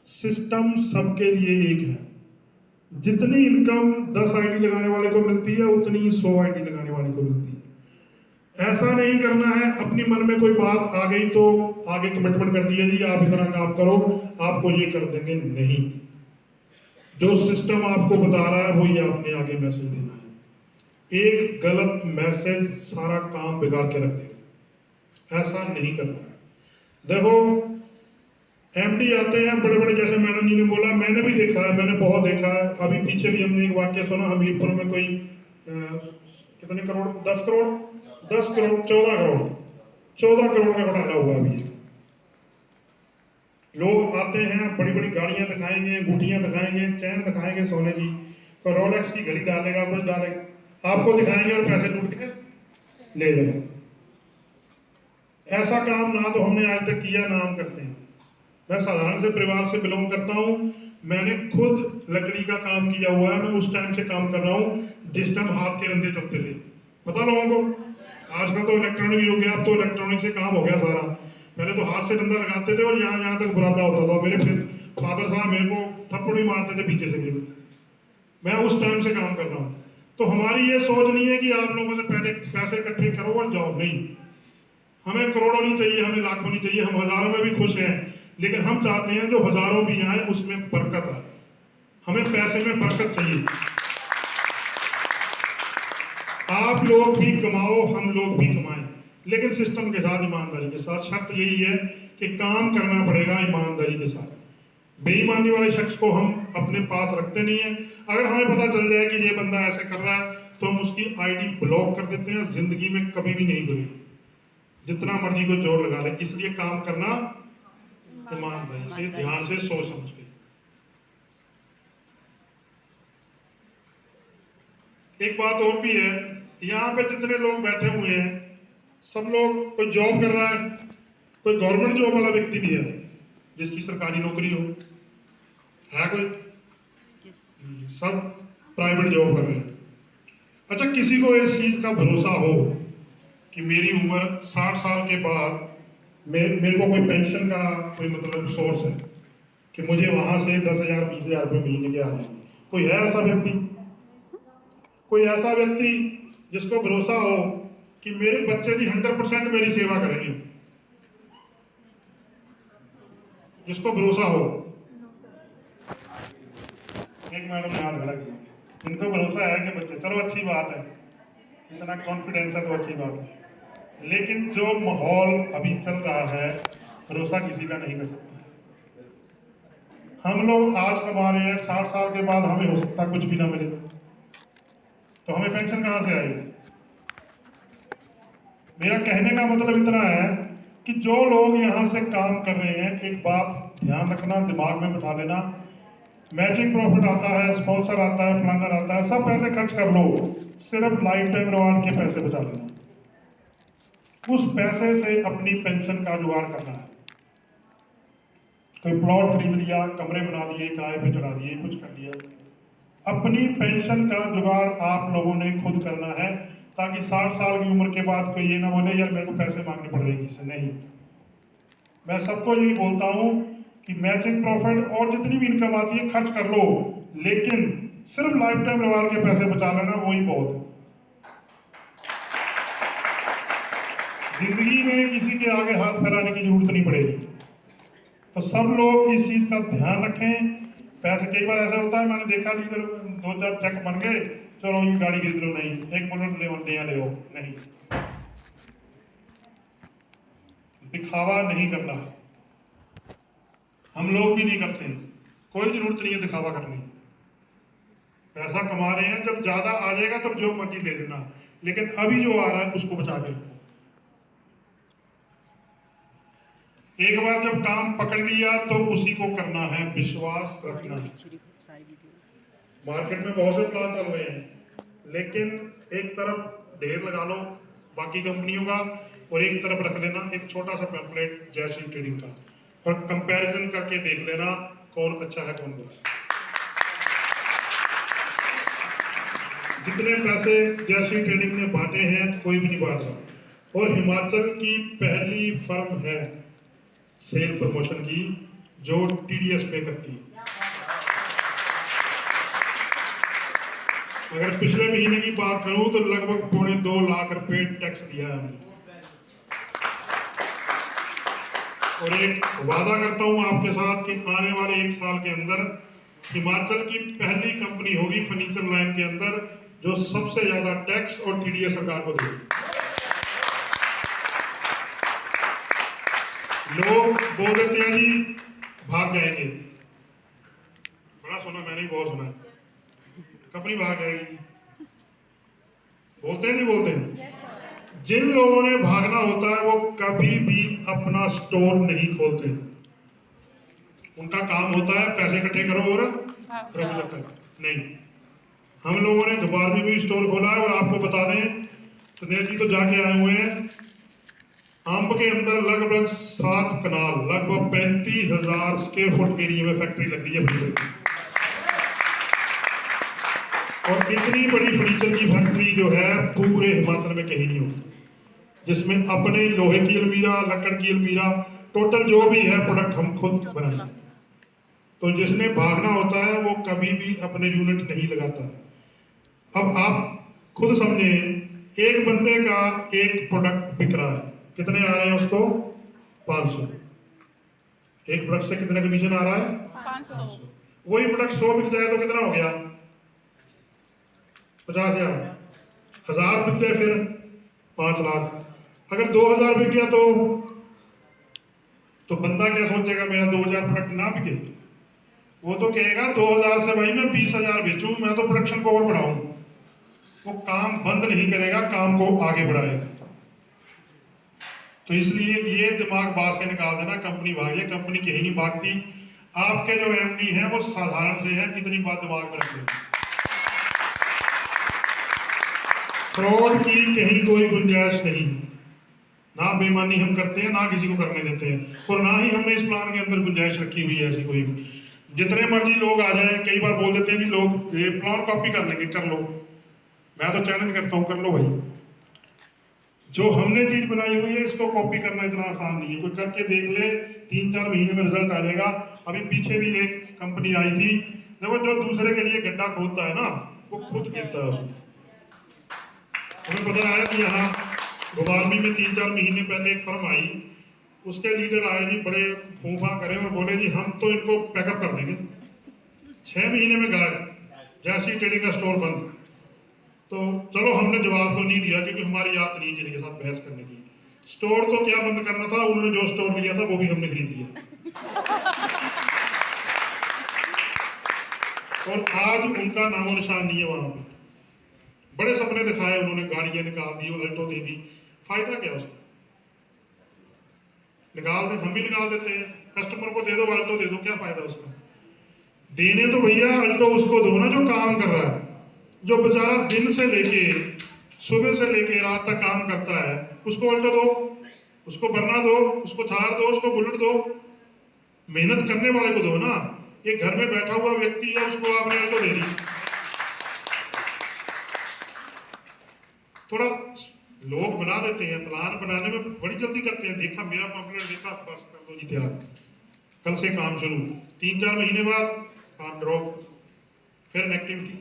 System सबके लिए एक है। जितनी इनकम 10 आईडी लगाने वाले को मिलती है उतनी ही 100 आईडी लगाने वाले को मिलती है। ऐसा नहीं करना है अपनी मन में कोई बात आ गई तो आगे कमिटमेंट कर दिया जी आप इतना काम करो आपको ये कर देंगे, नहीं। जो सिस्टम आपको बता रहा है वही आपने आगे मैसेज देना है। एक गलत मैसेज सारा काम बिगाड़ के रख देगा, ऐसा नहीं करना है। देखो एमडी आते हैं बड़े बड़े, जैसे मैडम जी ने बोला, मैंने भी देखा है, मैंने बहुत देखा है। अभी पीछे भी हमने एक वाक्य सुना, हमीरपुर में कोई कितने करोड़, 10 करोड़ 10 करोड़ 14 करोड़ का घोटाला हुआ अभी। लोग आते हैं बड़ी बड़ी गाड़ियां दिखाएंगे, गुटियां दिखाएंगे, चैन दिखाएंगे सोने की, कोई रोलेक्स की घड़ी डालेगा, कुछ डालेगा, आपको दिखाएंगे और पैसे लूट के ले जाएंगे। ऐसा काम ना तो हमने आज तक किया, ना हम करते हैं। मैं साधारण से परिवार से बिलोंग करता हूँ, मैंने खुद लकड़ी का काम किया हुआ है। मैं उस टाइम से काम कर रहा हूँ जिस टाइम हाथ के रंधे चलते थे, पता लोगों को। आजकल तो इलेक्ट्रॉनिक हो गया, अब तो इलेक्ट्रॉनिक से काम हो गया सारा। पहले तो हाथ से रंधा लगाते थे और यहाँ तक बुरादा होता था। मेरे फिर फादर साहब मेरे को थप्पड़ भी मारते थे पीछे से। मैं उस टाइम से काम कर रहा हूँ। तो हमारी ये सोच नहीं है कि आप लोगों से पहले पैसे इकट्ठे करो और जाओ, नहीं। हमें करोड़ों नहीं चाहिए, हमें लाखों नहीं चाहिए, हम हजारों में भी खुश हैं। लेकिन हम चाहते हैं जो हजारों भी आए उसमें बरकत आए। हमें पैसे में बरकत चाहिए। आप लोग भी कमाओ, हम लोग भी कमाएं, लेकिन सिस्टम के साथ, ईमानदारी के साथ। शर्त यही है कि काम करना पड़ेगा ईमानदारी के साथ। बेईमानी वाले शख्स को हम अपने पास रखते नहीं है। अगर हमें पता चल जाए कि ये बंदा ऐसे कर रहा है तो हम उसकी आईडी ब्लॉक कर देते हैं, जिंदगी में कभी भी नहीं खुलेगी, जितना मर्जी को जोर लगा ले। इसलिए काम करना ईमानदारी से, ध्यान से, सोच समझ के। एक बात और भी है, यहाँ पे जितने लोग बैठे हुए हैं सब लोग, कोई जॉब कर रहा है, कोई गवर्नमेंट जॉब वाला व्यक्ति भी है जिसकी सरकारी नौकरी हो, है कोई? सब प्राइवेट जॉब कर रहे हैं। अच्छा, किसी को इस चीज का भरोसा हो कि मेरी उम्र 60 साल के बाद मेरे को कोई पेंशन का कोई मतलब सोर्स है कि मुझे वहां से 10,000 20,000 रुपये महीने के आ जाए? कोई है ऐसा व्यक्ति? कोई ऐसा व्यक्ति जिसको भरोसा हो कि मेरे बच्चे जी 100% मेरी सेवा करेंगे? जिसको भरोसा हो? एक मैडम याद लगा, इनको भरोसा है कि बच्चे, चलो अच्छी बात है, इतना कॉन्फिडेंस है तो अच्छी बात है। लेकिन जो माहौल अभी चल रहा है, भरोसा किसी का नहीं कर सकता। हम लोग आज कमा रहे हैं, 60 साल के बाद हमें हो सकता कुछ भी ना मिले, तो हमें पेंशन कहां से आएगी? मेरा कहने का मतलब इतना है कि जो लोग यहां से काम कर रहे हैं, एक बात ध्यान रखना, दिमाग में बिठा लेना, मैचिंग प्रॉफिट आता है, स्पॉन्सर आता है, प्लानर आता है, सब पैसे खर्च कर लो, सिर्फ लाइफ टाइम रिवार्ड के पैसे बचा लेना। उस पैसे से अपनी पेंशन का जुगाड़ करना है। कोई प्लॉट खरीद लिया, कमरे बना दिए, किराए पे चढ़ा दिए, कुछ कर दिया। अपनी पेंशन का जुगाड़ आप लोगों ने खुद करना है, ताकि 60 साल की उम्र के बाद कोई ये ना बोले यार मेरे को पैसे मांगने पड़ रहे हैं किसी से। नहीं, मैं सबको यही बोलता हूं कि मैचिंग प्रॉफिट और जितनी भी इनकम आती है खर्च कर लो, लेकिन सिर्फ लाइफ टाइम रिवार्ड के पैसे बचा लेना, वही बहुत है। जिंदगी में किसी के आगे हाथ फैलाने की जरूरत नहीं पड़ेगी। तो सब लोग इस चीज का ध्यान रखें। पैसे, कई बार ऐसा होता है, मैंने देखा कि 2-4 चेक बन गए, चलो ये गाड़ी खरीद लो, नहीं, एक बुलेट ले हो, नहीं। दिखावा नहीं करना, हम लोग भी नहीं करते, कोई जरूरत नहीं है दिखावा करने। पैसा कमा रहे हैं, जब ज्यादा आ जाएगा तब जो मर्जी ले लेना, लेकिन अभी जो आ रहा है उसको बचा के रखो। एक बार जब काम पकड़ लिया तो उसी को करना है, विश्वास रखना है। मार्केट में बहुत से प्लान चल रहे हैं, लेकिन एक तरफ ढेर लगा लो बाकी कंपनियों का और एक तरफ रख लेना एक छोटा सा पैम्पलेट जयश्री ट्रेडिंग का, और कंपैरिजन करके देख लेना कौन अच्छा है कौन बुरा। जितने पैसे जयश्री ट्रेडिंग ने बांटे हैं कोई भी नहीं बांट रहा, और हिमाचल की पहली फर्म है सेल प्रमोशन की जो टीडीएस पे करती है। अगर पिछले महीने की बात करूं तो लगभग 2.25 लाख रुपए टैक्स दिया है हमने। और एक वादा करता हूं आपके साथ कि आने वाले 1 साल के अंदर हिमाचल की पहली कंपनी होगी फर्नीचर लाइन के अंदर जो सबसे ज्यादा टैक्स और टीडीएस सरकार को देगी। लोग बोल देते हैं जी भाग जाएंगे, बड़ा सुना मैंने भी बहुत सुना है, कंपनी भाग जाएगी, बोलते हैं नहीं बोलते हैं। जिन लोगों ने भागना होता है वो कभी भी अपना स्टोर नहीं खोलते। उनका काम होता है पैसे इकट्ठे करो और नहीं। हम लोगों ने दोबारा में भी स्टोर खोला है और आपको बता दें सुनील जी तो जाके आए हुए हैं, अंब के अंदर लगभग 7 कनाल लगभग 35,000 स्क्वायर फुट एरिया में फैक्ट्री लग रही है फर्नीचर की। और इतनी बड़ी फर्नीचर की फैक्ट्री जो है पूरे हिमाचल में कहीं नहीं होती, जिसमें अपने लोहे की अलमीरा, लकड़ की अलमीरा, टोटल जो भी है प्रोडक्ट हम खुद बनाएंगे। तो जिसने भागना होता है वो कभी भी अपने यूनिट नहीं लगाता है। अब आप खुद समझे, एक बंदे का एक प्रोडक्ट बिक रहा है, कितने आ रहे हैं उसको 500। एक प्रोडक्ट से कितना कमीशन आ रहा है 500। वही प्रोडक्ट 100 बिक जाए तो कितना हो गया 50,000। 1000 बिक जाए फिर 5 लाख। अगर 2000 बिक गया तो बंदा क्या सोचेगा, मेरा 2000 प्रोडक्ट ना बिके, वो तो कहेगा 2000 से भाई मैं 20,000 बेचूं, मैं तो प्रोडक्शन को और बढ़ाऊं। वो काम बंद नहीं करेगा, काम को आगे बढ़ाएगा। तो इसलिए ये दिमाग बात से निकाल देना कंपनी भागी, कंपनी कहीं नहीं भागती। आपके जो एमडी हैं वो साधारण से है, इतनी बात दिमाग में रखते हैं। फ्रॉड की कहीं कोई गुंजाइश नहीं, ना बेईमानी हम करते हैं, ना किसी को करने देते हैं, और ना ही हमने इस प्लान के अंदर गुंजाइश रखी हुई है ऐसी कोई। जितने मर्जी लोग आ जाए, कई बार बोल देते हैं कि लोग ये प्लान कॉपी कर लेंगे, कर लो। मैं तो चैलेंज करता हूं, कर लो भाई। जो हमने चीज बनाई हुई है इसको कॉपी करना इतना आसान नहीं है। कोई करके देख ले, 3-4 महीने में रिजल्ट आ जाएगा। अभी पीछे भी एक कंपनी आई थी, देखो जो दूसरे के लिए गड्ढा खोदता है ना वो खुद गिरता है उसमें। हमें पता है कि यहाँ गोबारमी में 3-4 महीने पहले एक फर्म आई, उसके लीडर आए जी, बड़े फूफा करे और बोले जी हम तो इनको पैकअप कर देंगे। 6 महीने में गायब, जैसी ट्रेडिंग का स्टोर बंद। तो चलो हमने जवाब तो नहीं दिया क्योंकि हमारी याद नहीं किसी के साथ बहस करने की। स्टोर तो क्या बंद करना था, उन्होंने जो स्टोर लिया था वो भी हमने खरीद लिया। और आज उनका नामो निशान नहीं है वहां पे। बड़े सपने दिखाए उन्होंने, गाड़ियां निकाल दी, अल्टो दे दी, फायदा क्या उसका? निकाल दे, हम भी निकाल देते हैं, कस्टमर को दे दो अल्टो दे दो, क्या फायदा उसका? देने तो भैया अल्टो उसको दो ना जो काम कर रहा है, जो बेचारा दिन से लेके सुबह से लेके रात तक काम करता है, उसको अल्टो दो, उसको बरना दो, उसको थार दो, उसको बुलेट दो। मेहनत करने वाले को दो ना। ये घर में बैठा हुआ व्यक्ति है, उसको आपने अल्टो दे दी। थोड़ा लोग बना देते हैं, प्लान बनाने में बड़ी जल्दी करते हैं, देखा मेरा पॉपुलर देखा बस कर दो जी तैयार, कल से काम शुरू। 3-4 महीने बाद काम ड्रॉप, फिर नेगेटिविटी,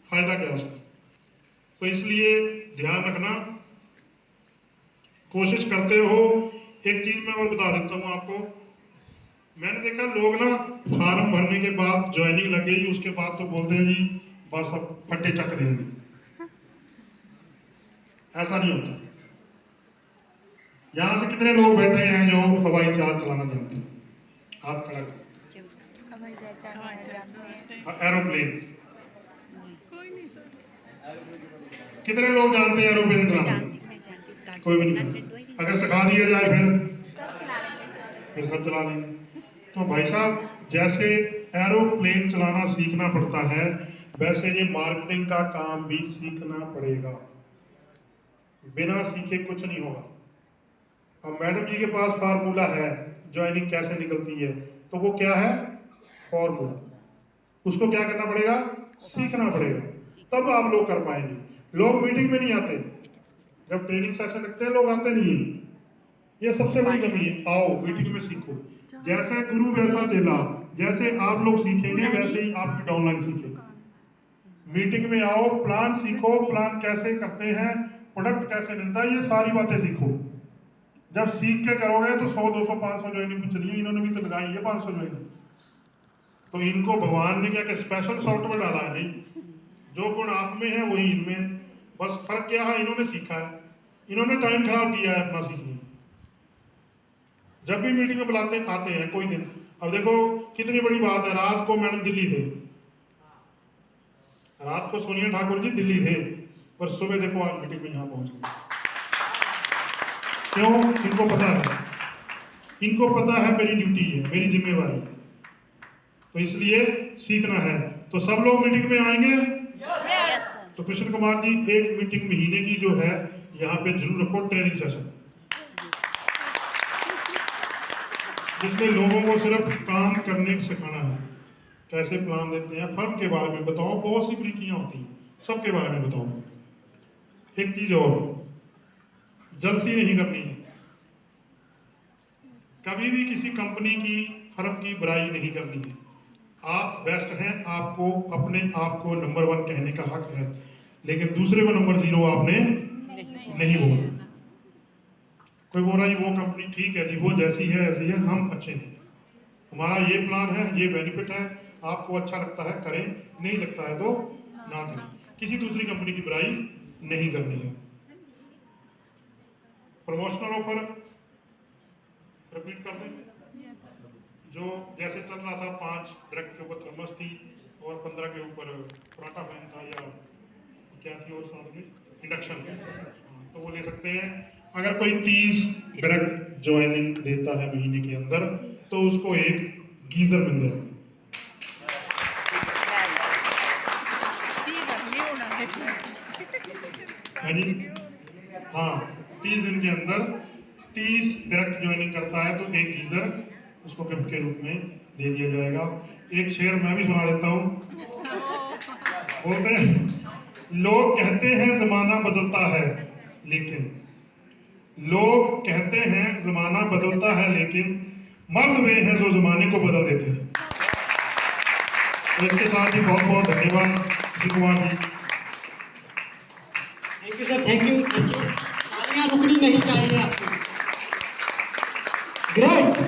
फायदा क्या उसका? तो इसलिए ध्यान रखना, कोशिश करते रहो। एक चीज मैं और बता देता हूँ आपको, मैंने देखा लोग ना फार्म भरने के बाद ज्वाइनिंग लग गई, उसके बाद तो बोलते हैं जी बस अब फट्टे चक देंगे। ऐसा नहीं होता। यहां से कितने लोग बैठे हैं जो हवाई जहाज चलाना जानते हैं? हाथ खड़ा करो। एरोप्लेन कोई नहीं सर। कितने लोग जानते हैं एरोप्लेन चलाना? कोई भी नहीं। अगर सिखा दिया जाए फिर सब चला लेंगे। तो भाई साहब, जैसे एरोप्लेन चलाना सीखना पड़ता है, वैसे ये मार्केटिंग का काम भी सीखना पड़ेगा। बिना सीखे कुछ नहीं होगा। अब मैडम जी के पास फार्मूला है ज्वाइनिंग कैसे निकलती है, तो वो क्या है? फॉर्मूला। उसको क्या करना पड़ेगा? सीखना पड़ेगा, तब आप लोग कर पाएंगे। लोग मीटिंग में नहीं आते, जब ट्रेनिंग सेशन लगते हैं लोग आते नहीं है। ये सबसे बड़ी कमी है। आओ मीटिंग में सीखो। जैसे गुरु वैसा चेला, जैसे आप लोग सीखेंगे वैसे ही आप डाउनलाइन सीखेंगे। मीटिंग में आओ, प्लान सीखो, प्लान कैसे करते हैं, प्रोडक्ट कैसे मिलता है, ये सारी बातें सीखो। जब सीख के करोगे तो 100 200 500 ज्वाइनिंग कुछ नहीं, इन्होंने भी तो लगाई है 500 ज्वाइनिंग। तो इनको भगवान ने क्या क्या स्पेशल सॉफ्टवेयर डाला है? नहीं, जो गुण आप में है वही इनमें। बस फर्क क्या है, इन्होंने सीखा है, इन्होंने टाइम खराब किया है अपना सीखने। जब भी मीटिंग में बुलाते आते हैं कोई दिन, अब देखो कितनी बड़ी बात है, रात को मैडम दिल्ली थे, रात को सोनिया ठाकुर जी दिल्ली थे, पर सुबह देखो आज मीटिंग में यहाँ पहुंच गए। क्यों? इनको पता है, इनको पता है मेरी ड्यूटी है, मेरी जिम्मेवारी है, तो इसलिए सीखना है। तो सब लोग मीटिंग में आएंगे? yes. तो कृष्ण कुमार जी एक मीटिंग महीने की जो है यहाँ पे जरूर रखो, ट्रेनिंग सेशन, जिसमें लोगों को सिर्फ काम करने सिखाना है, कैसे प्लान देते हैं, फर्म के बारे में बताओ, बहुत सी ब्रीकियां होती हैं, सबके बारे में बताओ। एक चीज और, जलसी नहीं करनी है, कभी भी किसी कंपनी की फर्म की बुराई नहीं करनी है। आप बेस्ट हैं, आपको अपने आप को नंबर 1 कहने का हक है, लेकिन दूसरे को नंबर 0 आपने नहीं बोलना। कोई बोल रहा है वो कंपनी ठीक है जी, वो जैसी है ऐसी है, हम अच्छे हैं, हमारा ये प्लान है, ये बेनिफिट है, आपको अच्छा लगता है करें, नहीं लगता है तो ना करें। किसी दूसरी कंपनी की बुराई नहीं करनी है। प्रमोशनल ऑफर रिपीट कर दें, जो जैसे चल रहा था, 5 डायरेक्ट के ऊपर थर्मस थी और 15 के ऊपर पराठा पैन था, या क्या थी और साथ में इंडक्शन, तो वो ले सकते हैं। अगर कोई 30 डायरेक्ट ज्वाइनिंग देता है महीने के अंदर, तो उसको एक गीजर मिल जाएगा। हाँ, 30 दिन के अंदर 30 डायरेक्ट ज्वाइनिंग करता है तो एक गीजर उसको गिफ्ट के रूप में दे दिया जाएगा। एक शेर मैं भी सुना देता हूँ। बोलते हैं, लोग कहते हैं जमाना बदलता है, लेकिन लोग कहते हैं जमाना बदलता है, लेकिन मर्द वे हैं जो जमाने को बदल देते हैं। तो इसके साथ ही बहुत बहुत धन्यवाद Shri Kumar ji. Thank you sir, thank you. तालियां रुकनी नहीं चाहिए आपको। ग्रेट।